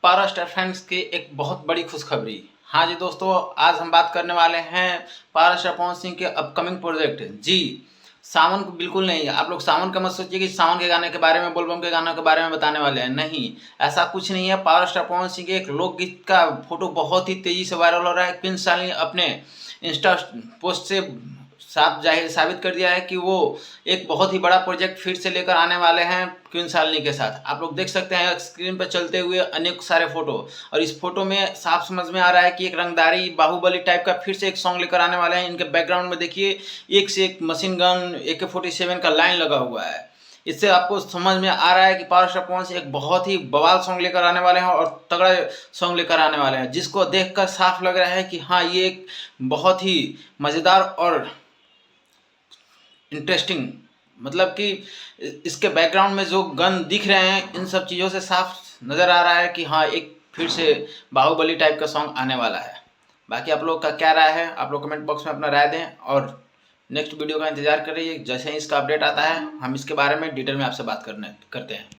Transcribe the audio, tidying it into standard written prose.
Power star fans की एक बहुत बड़ी खुशखबरी। हाँ जी दोस्तों, आज हम बात करने वाले हैं पावर स्टार पवन सिंह के अपकमिंग प्रोजेक्ट। जी, सावन को बिल्कुल नहीं, आप लोग सावन का मत सोचिए कि सावन के गाने के बारे में, बोलबम के गानों के बारे में बताने वाले हैं। नहीं, ऐसा कुछ नहीं है। पावर स्टार पवन सिंह के एक लोकगीत का फोटो बहुत ही तेजी से वायरल हो रहा है। प्रिंस साल ने अपने इंस्टा पोस्ट से साबित कर दिया है कि वो एक बहुत ही बड़ा प्रोजेक्ट फिर से लेकर आने वाले हैं क्वीन शालिनी के साथ। आप लोग देख सकते हैं स्क्रीन पर चलते हुए अनेक सारे फोटो, और इस फोटो में साफ समझ में आ रहा है कि एक रंगदारी बाहुबली टाइप का फिर से एक सॉन्ग लेकर आने वाले हैं। इनके बैकग्राउंड में देखिए, एक से एक मशीन गन AK-47 का लाइन लगा हुआ है। इससे आपको समझ में आ रहा है कि पावर स्टार पवन सिंह एक बहुत ही बवाल सॉन्ग लेकर आने वाले हैं और तगड़ा सॉन्ग लेकर आने वाले हैं, जिसको देखकर साफ लग रहा है कि हाँ, ये एक बहुत ही मज़ेदार और इंटरेस्टिंग, मतलब कि इसके बैकग्राउंड में जो गन दिख रहे हैं, इन सब चीज़ों से साफ नज़र आ रहा है कि हाँ, एक फिर से बाहुबली टाइप का सॉन्ग आने वाला है। बाकी आप लोग का क्या राय है, आप लोग कमेंट बॉक्स में अपना राय दें, और नेक्स्ट वीडियो का इंतजार करिए। जैसे ही इसका अपडेट आता है, हम इसके बारे में डिटेल में आपसे बात करते हैं।